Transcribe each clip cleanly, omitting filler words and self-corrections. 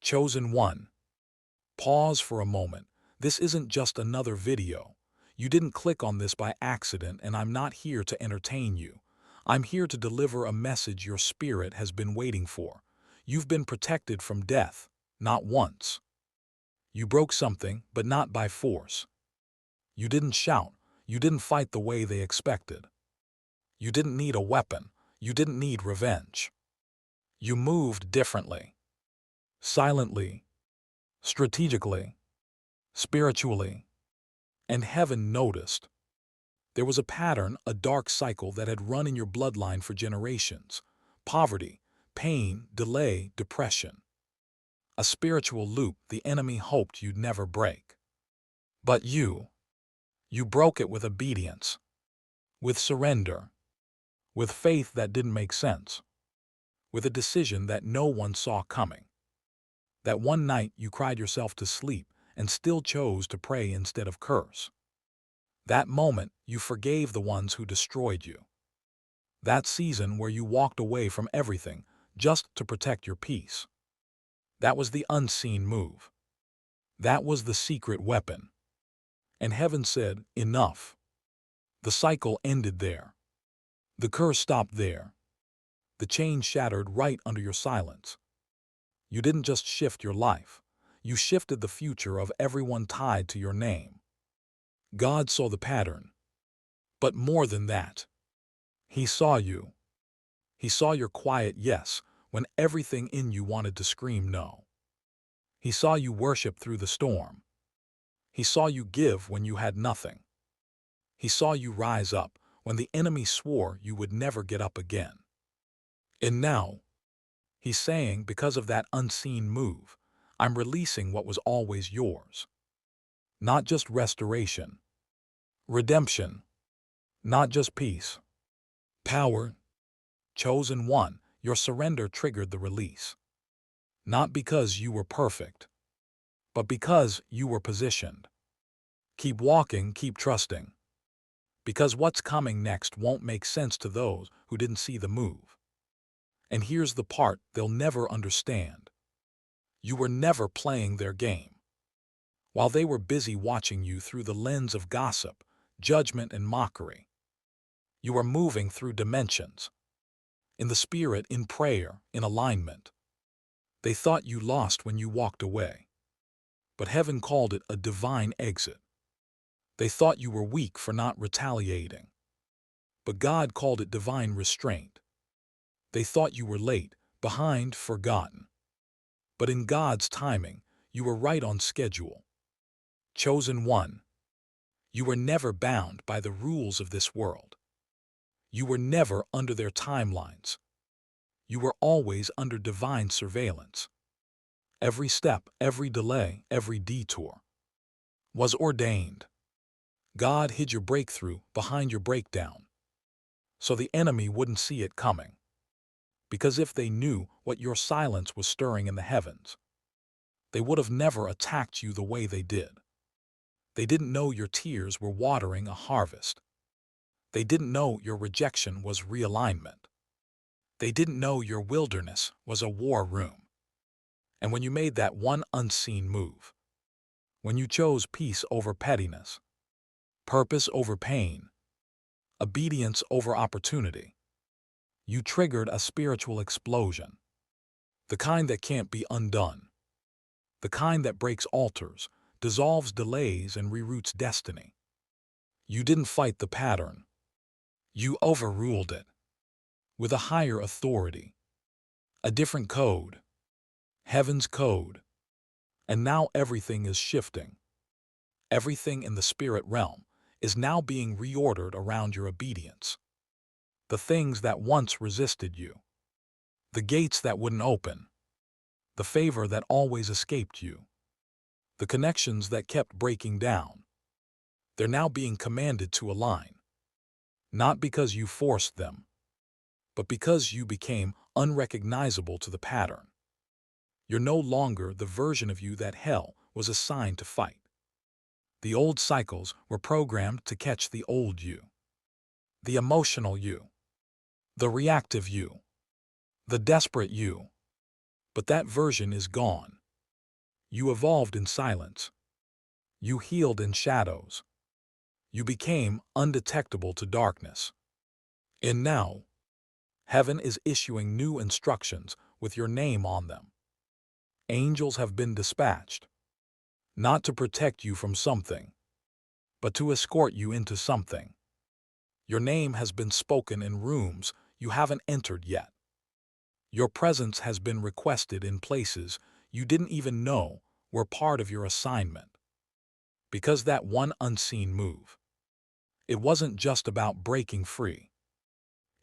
Chosen one. Pause for a moment. This isn't just another video. You didn't click on this by accident, and I'm not here to entertain you. I'm here to deliver a message your spirit has been waiting for. You've been protected from death, not once. You broke something, but not by force. You didn't shout. You didn't fight the way they expected. You didn't need a weapon. You didn't need revenge. You moved differently. Silently, strategically, spiritually. And heaven noticed. There was a pattern, a dark cycle that had run in your bloodline for generations. Poverty, pain, delay, depression. A spiritual loop the enemy hoped you'd never break. But you broke it with obedience, with surrender, with faith that didn't make sense, with a decision that no one saw coming. That one night you cried yourself to sleep and still chose to pray instead of curse. That moment you forgave the ones who destroyed you. That season where you walked away from everything just to protect your peace. That was the unseen move. That was the secret weapon. And heaven said, enough. The cycle ended there. The curse stopped there. The chain shattered right under your silence. You didn't just shift your life. You shifted the future of everyone tied to your name. God saw the pattern. But more than that, He saw you. He saw your quiet yes when everything in you wanted to scream no. He saw you worship through the storm. He saw you give when you had nothing. He saw you rise up when the enemy swore you would never get up again. And now, He's saying, because of that unseen move, I'm releasing what was always yours. Not just restoration, redemption, not just peace, power. Chosen one, your surrender triggered the release. Not because you were perfect, but because you were positioned. Keep walking, keep trusting. Because what's coming next won't make sense to those who didn't see the move. And here's the part they'll never understand. You were never playing their game. While they were busy watching you through the lens of gossip, judgment, and mockery, you were moving through dimensions. In the spirit, in prayer, in alignment. They thought you lost when you walked away. But heaven called it a divine exit. They thought you were weak for not retaliating. But God called it divine restraint. They thought you were late, behind, forgotten. But in God's timing, you were right on schedule. Chosen one. You were never bound by the rules of this world. You were never under their timelines. You were always under divine surveillance. Every step, every delay, every detour was ordained. God hid your breakthrough behind your breakdown, so the enemy wouldn't see it coming. Because if they knew what your silence was stirring in the heavens, they would have never attacked you the way they did. They didn't know your tears were watering a harvest. They didn't know your rejection was realignment. They didn't know your wilderness was a war room. And when you made that one unseen move, when you chose peace over pettiness, purpose over pain, obedience over opportunity, you triggered a spiritual explosion. The kind that can't be undone. The kind that breaks altars, dissolves delays, and reroutes destiny. You didn't fight the pattern. You overruled it. With a higher authority. A different code. Heaven's code. And now everything is shifting. Everything in the spirit realm is now being reordered around your obedience. The things that once resisted you. The gates that wouldn't open. The favor that always escaped you. The connections that kept breaking down. They're now being commanded to align. Not because you forced them, but because you became unrecognizable to the pattern. You're no longer the version of you that hell was assigned to fight. The old cycles were programmed to catch the old you. The emotional you. The reactive you. The desperate you. But that version is gone. You evolved in silence. You healed in shadows. You became undetectable to darkness. And now, heaven is issuing new instructions with your name on them. Angels have been dispatched, not to protect you from something, but to escort you into something. Your name has been spoken in rooms you haven't entered yet. Your presence has been requested in places you didn't even know were part of your assignment. Because that one unseen move, it wasn't just about breaking free.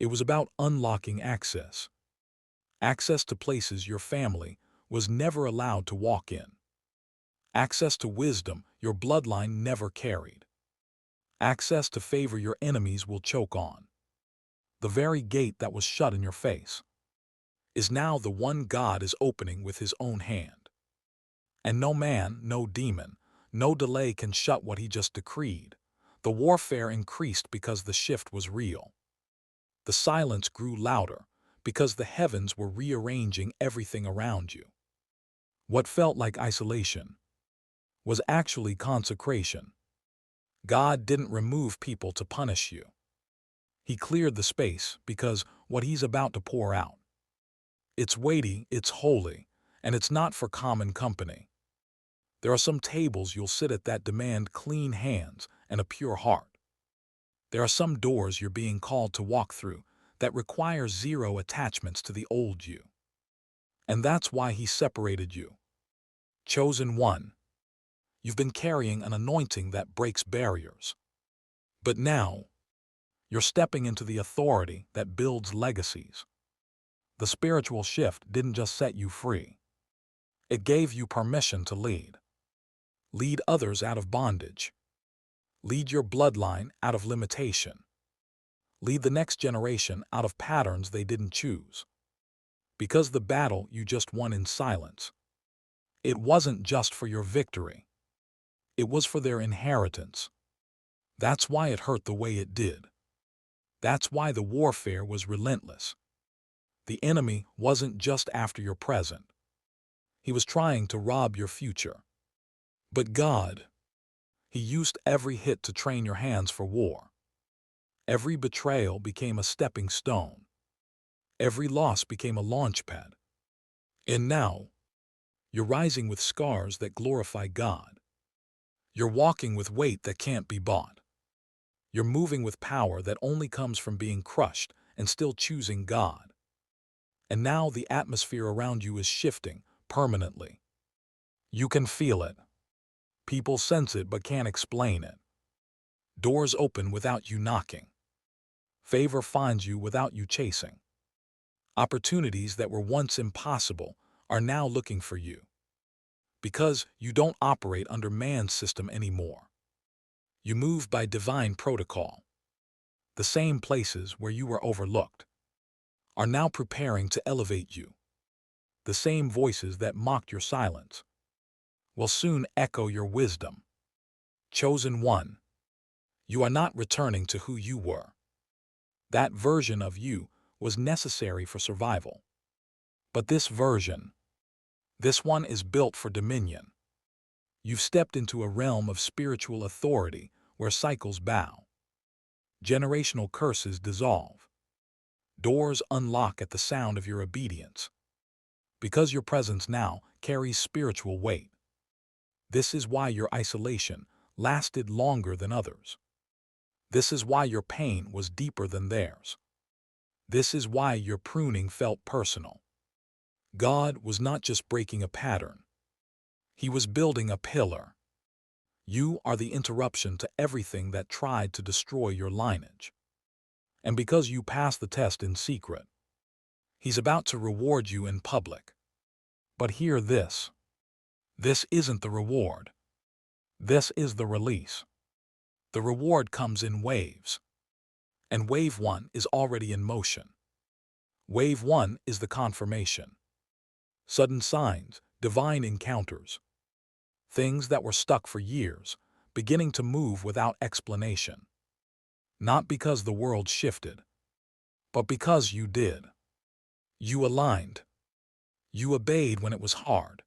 It was about unlocking access. Access to places your family was never allowed to walk in. Access to wisdom your bloodline never carried. Access to favor your enemies will choke on. The very gate that was shut in your face is now the one God is opening with his own hand. And no man, no demon, no delay can shut what he just decreed. The warfare increased because the shift was real. The silence grew louder because the heavens were rearranging everything around you. What felt like isolation was actually consecration. God didn't remove people to punish you. He cleared the space because what he's about to pour out, it's weighty, it's holy, and it's not for common company. There are some tables you'll sit at that demand clean hands and a pure heart. There are some doors you're being called to walk through that require zero attachments to the old you. And that's why he separated you. Chosen one. You've been carrying an anointing that breaks barriers. But now, you're stepping into the authority that builds legacies. The spiritual shift didn't just set you free. It gave you permission to lead. Lead others out of bondage. Lead your bloodline out of limitation. Lead the next generation out of patterns they didn't choose. Because the battle you just won in silence, it wasn't just for your victory. It was for their inheritance. That's why it hurt the way it did. That's why the warfare was relentless. The enemy wasn't just after your present. He was trying to rob your future. But God, he used every hit to train your hands for war. Every betrayal became a stepping stone. Every loss became a launch pad. And now, you're rising with scars that glorify God. You're walking with weight that can't be bought. You're moving with power that only comes from being crushed and still choosing God. And now the atmosphere around you is shifting permanently. You can feel it. People sense it but can't explain it. Doors open without you knocking. Favor finds you without you chasing. Opportunities that were once impossible are now looking for you. Because you don't operate under man's system anymore. You move by divine protocol. The same places where you were overlooked are now preparing to elevate you. The same voices that mocked your silence will soon echo your wisdom. Chosen one, you are not returning to who you were. That version of you was necessary for survival. But this version, this one is built for dominion. You've stepped into a realm of spiritual authority where cycles bow. Generational curses dissolve. Doors unlock at the sound of your obedience. Because your presence now carries spiritual weight. This is why your isolation lasted longer than others. This is why your pain was deeper than theirs. This is why your pruning felt personal. God was not just breaking a pattern. He was building a pillar. You are the interruption to everything that tried to destroy your lineage. And because you passed the test in secret, he's about to reward you in public. But hear this. This isn't the reward. This is the release. The reward comes in waves. And wave one is already in motion. Wave one is the confirmation. Sudden signs, divine encounters. Things that were stuck for years, beginning to move without explanation. Not because the world shifted, but because you did. You aligned. You obeyed when it was hard.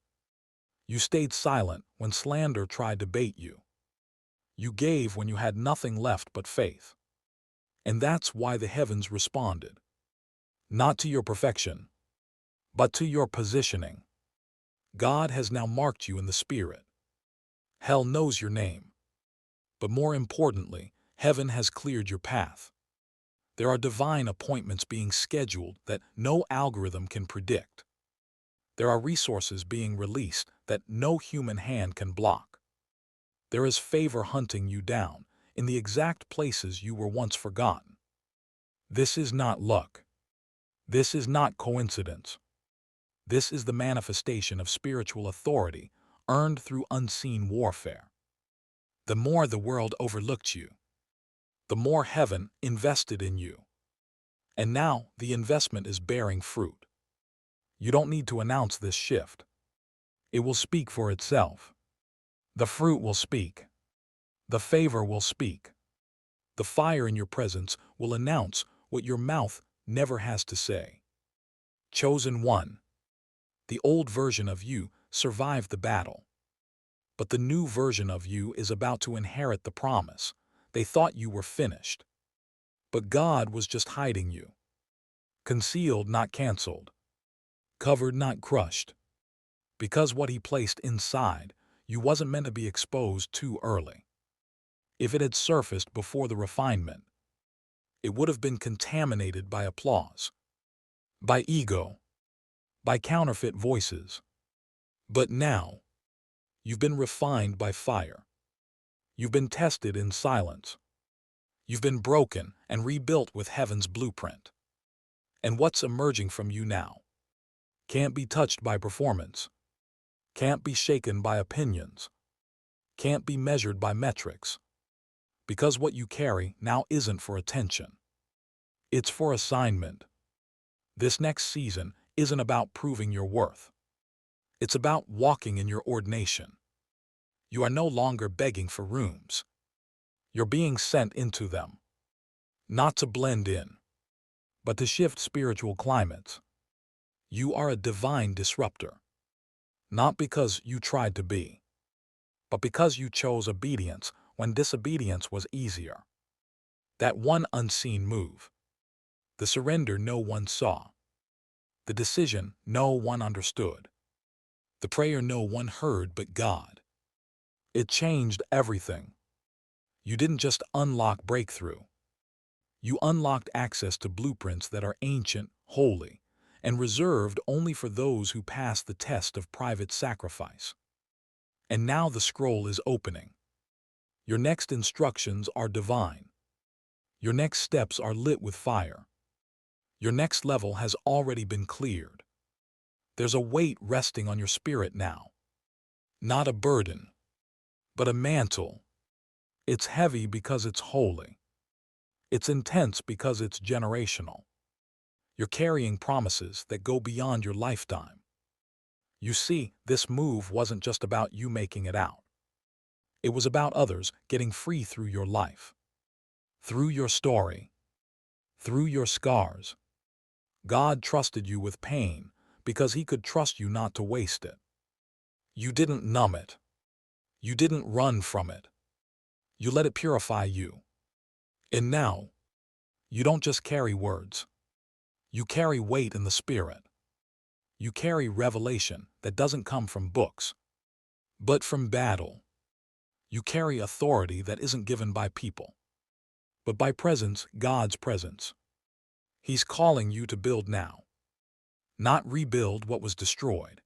You stayed silent when slander tried to bait you. You gave when you had nothing left but faith. And that's why the heavens responded. Not to your perfection, but to your positioning. God has now marked you in the Spirit. Hell knows your name. But more importantly, heaven has cleared your path. There are divine appointments being scheduled that no algorithm can predict. There are resources being released that no human hand can block. There is favor hunting you down in the exact places you were once forgotten. This is not luck. This is not coincidence. This is the manifestation of spiritual authority earned through unseen warfare. The more the world overlooked you, the more heaven invested in you. And now the investment is bearing fruit. You don't need to announce this shift. It will speak for itself. The fruit will speak. The favor will speak. The fire in your presence will announce what your mouth never has to say. Chosen one. The old version of you survived the battle. But the new version of you is about to inherit the promise. They thought you were finished. But God was just hiding you. Concealed, not canceled. Covered, not crushed. Because what He placed inside you wasn't meant to be exposed too early. If it had surfaced before the refinement, it would have been contaminated by applause, by ego, by counterfeit voices. But now, you've been refined by fire. You've been tested in silence. You've been broken and rebuilt with heaven's blueprint. And what's emerging from you now can't be touched by performance, can't be shaken by opinions, can't be measured by metrics. Because what you carry now isn't for attention. It's for assignment. This next season isn't about proving your worth. It's about walking in your ordination. You are no longer begging for rooms. You're being sent into them. Not to blend in, but to shift spiritual climates. You are a divine disruptor. Not because you tried to be, but because you chose obedience when disobedience was easier. That one unseen move. The surrender no one saw. The decision no one understood. The prayer no one heard but God. It changed everything. You didn't just unlock breakthrough. You unlocked access to blueprints that are ancient, holy, and reserved only for those who pass the test of private sacrifice. And now the scroll is opening. Your next instructions are divine. Your next steps are lit with fire. Your next level has already been cleared. There's a weight resting on your spirit now. Not a burden, but a mantle. It's heavy because it's holy. It's intense because it's generational. You're carrying promises that go beyond your lifetime. You see, this move wasn't just about you making it out. It was about others getting free through your life, through your story, through your scars. God trusted you with pain because He could trust you not to waste it. You didn't numb it. You didn't run from it. You let it purify you. And now, you don't just carry words. You carry weight in the Spirit. You carry revelation that doesn't come from books, but from battle. You carry authority that isn't given by people, but by presence, God's presence. He's calling you to build now. Not rebuild what was destroyed,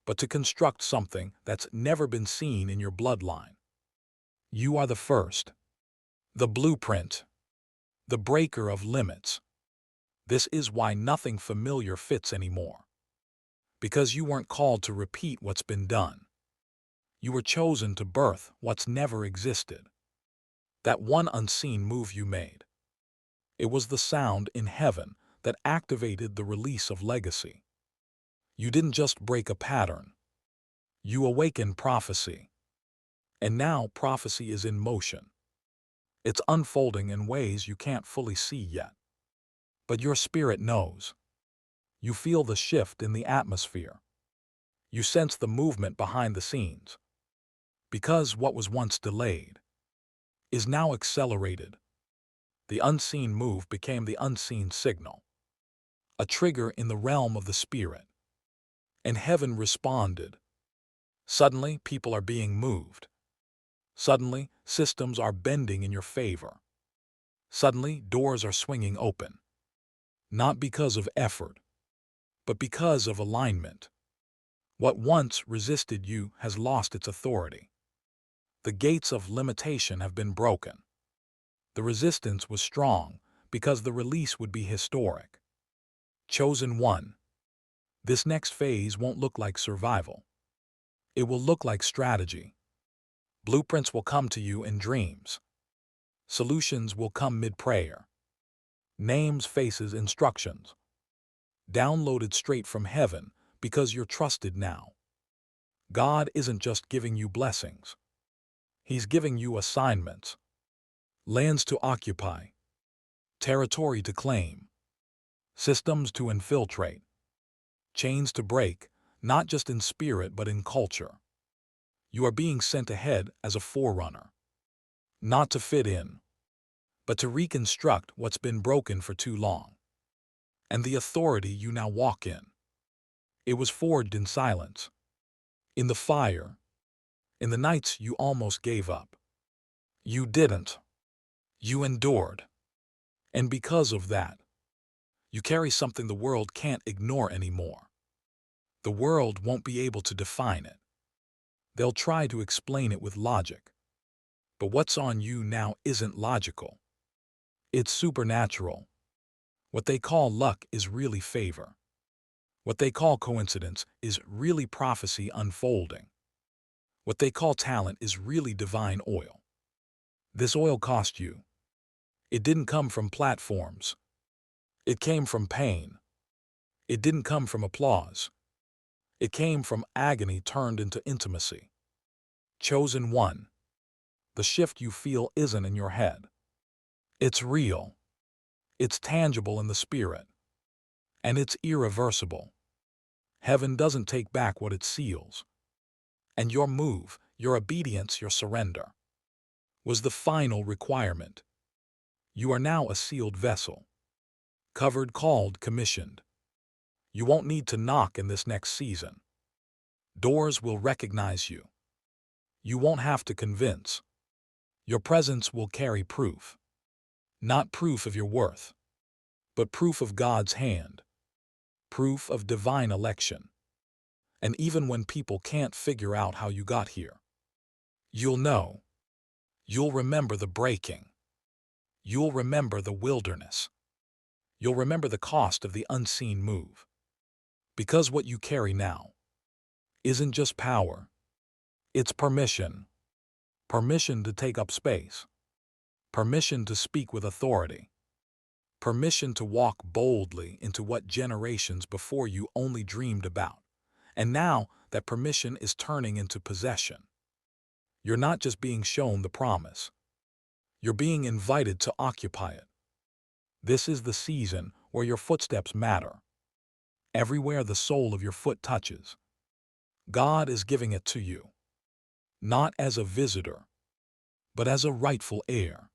but to construct something that's never been seen in your bloodline. You are the first, the blueprint, the breaker of limits. This is why nothing familiar fits anymore. Because you weren't called to repeat what's been done. You were chosen to birth what's never existed. That one unseen move you made. It was the sound in heaven that activated the release of legacy. You didn't just break a pattern. You awakened prophecy. And now prophecy is in motion. It's unfolding in ways you can't fully see yet. But your spirit knows. You feel the shift in the atmosphere. You sense the movement behind the scenes. Because what was once delayed is now accelerated. The unseen move became the unseen signal, a trigger in the realm of the spirit. And heaven responded. Suddenly, people are being moved. Suddenly, systems are bending in your favor. Suddenly, doors are swinging open. Not because of effort, but because of alignment. What once resisted you has lost its authority. The gates of limitation have been broken. The resistance was strong because the release would be historic. Chosen one. This next phase won't look like survival. It will look like strategy. Blueprints will come to you in dreams. Solutions will come mid-prayer. Names, faces, instructions. Downloaded straight from heaven because you're trusted now. God isn't just giving you blessings. He's giving you assignments. Lands to occupy. Territory to claim. Systems to infiltrate. Chains to break, not just in spirit but in culture. You are being sent ahead as a forerunner. Not to fit in, but to reconstruct what's been broken for too long. And the authority you now walk in. It was forged in silence. In the fire. In the nights you almost gave up. You didn't. You endured. And because of that, you carry something the world can't ignore anymore. The world won't be able to define it. They'll try to explain it with logic. But what's on you now isn't logical. It's supernatural. What they call luck is really favor. What they call coincidence is really prophecy unfolding. What they call talent is really divine oil. This oil cost you. It didn't come from platforms. It came from pain. It didn't come from applause. It came from agony turned into intimacy. Chosen one. The shift you feel isn't in your head. It's real. It's tangible in the spirit. And it's irreversible. Heaven doesn't take back what it seals. And your move, your obedience, your surrender, was the final requirement. You are now a sealed vessel. Covered, called, commissioned. You won't need to knock in this next season. Doors will recognize you. You won't have to convince. Your presence will carry proof. Not proof of your worth, but proof of God's hand. Proof of divine election. And even when people can't figure out how you got here, you'll know. You'll remember the breaking. You'll remember the wilderness. You'll remember the cost of the unseen move. Because what you carry now isn't just power. It's permission. Permission to take up space. Permission to speak with authority. Permission to walk boldly into what generations before you only dreamed about. And now that permission is turning into possession. You're not just being shown the promise. You're being invited to occupy it. This is the season where your footsteps matter. Everywhere the sole of your foot touches, God is giving it to you. Not as a visitor, but as a rightful heir.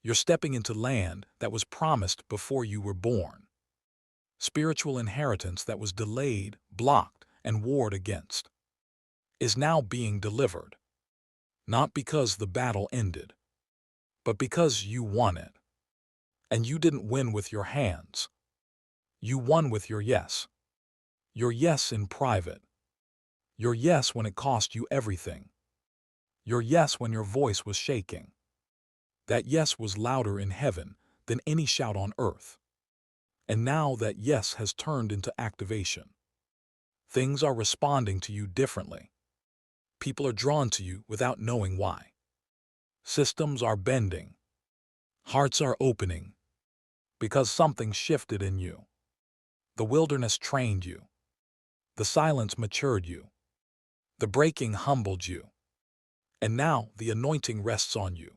You're stepping into land that was promised before you were born. Spiritual inheritance that was delayed, blocked, and warred against is now being delivered. Not because the battle ended, but because you won it. And you didn't win with your hands. You won with your yes. Your yes in private. Your yes when it cost you everything. Your yes when your voice was shaking. That yes was louder in heaven than any shout on earth. And now that yes has turned into activation. Things are responding to you differently. People are drawn to you without knowing why. Systems are bending. Hearts are opening. Because something shifted in you. The wilderness trained you. The silence matured you. The breaking humbled you. And now the anointing rests on you.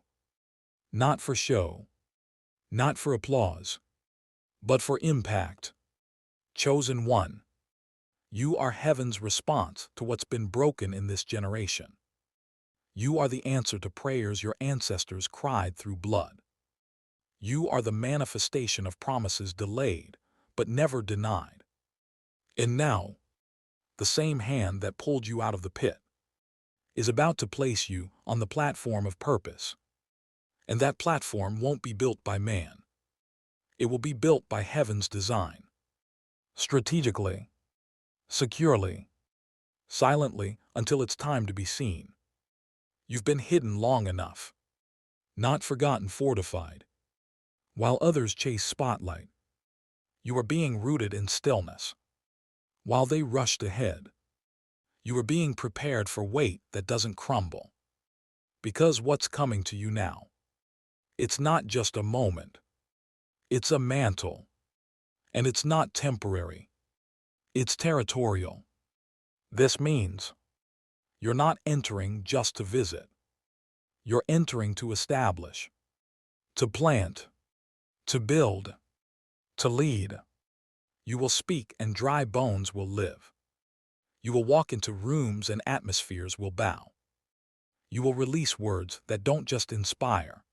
Not for show. Not for applause. But for impact. Chosen one. You are heaven's response to what's been broken in this generation. You are the answer to prayers your ancestors cried through blood. You are the manifestation of promises delayed, but never denied. And now, the same hand that pulled you out of the pit is about to place you on the platform of purpose. And that platform won't be built by man. It will be built by heaven's design. Strategically, securely, silently, until it's time to be seen. You've been hidden long enough, not forgotten, fortified. While others chase spotlight, you are being rooted in stillness. While they rushed ahead, you are being prepared for weight that doesn't crumble. Because what's coming to you now, it's not just a moment. It's a mantle. And it's not temporary. It's territorial. This means you're not entering just to visit. You're entering to establish, to plant, to build, to lead. You will speak and dry bones will live. You will walk into rooms and atmospheres will bow. You will release words that don't just inspire.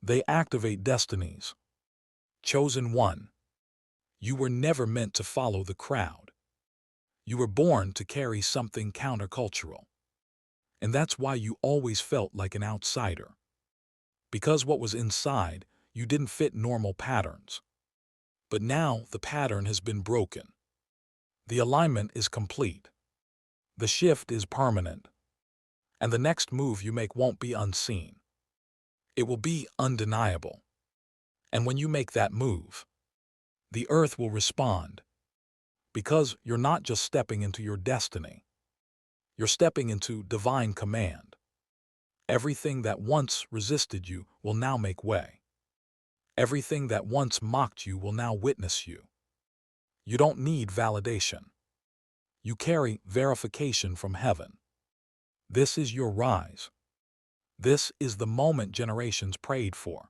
They activate destinies. Chosen one. You were never meant to follow the crowd. You were born to carry something countercultural. And that's why you always felt like an outsider. Because what was inside, you didn't fit normal patterns. But now the pattern has been broken. The alignment is complete. The shift is permanent. And the next move you make won't be unseen. It will be undeniable. And when you make that move, the earth will respond. Because you're not just stepping into your destiny. You're stepping into divine command. Everything that once resisted you will now make way. Everything that once mocked you will now witness you. You don't need validation. You carry verification from heaven. This is your rise. This is the moment generations prayed for.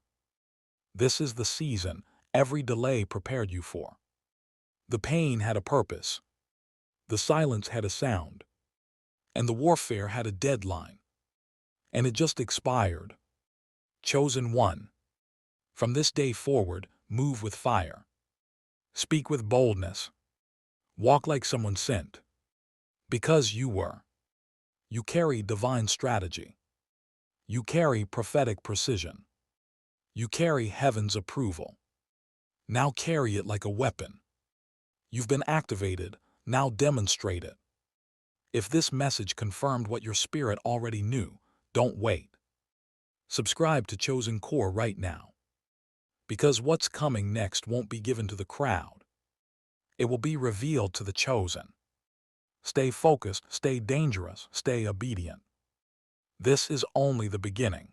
This is the season every delay prepared you for. The pain had a purpose. The silence had a sound. And the warfare had a deadline. And it just expired. Chosen one. From this day forward, move with fire. Speak with boldness. Walk like someone sent. Because you were. You carry divine strategy. You carry prophetic precision. You carry heaven's approval. Now carry it like a weapon. You've been activated, now demonstrate it. If this message confirmed what your spirit already knew, don't wait. Subscribe to Chosen Core right now. Because what's coming next won't be given to the crowd. It will be revealed to the chosen. Stay focused, stay dangerous, stay obedient. This is only the beginning.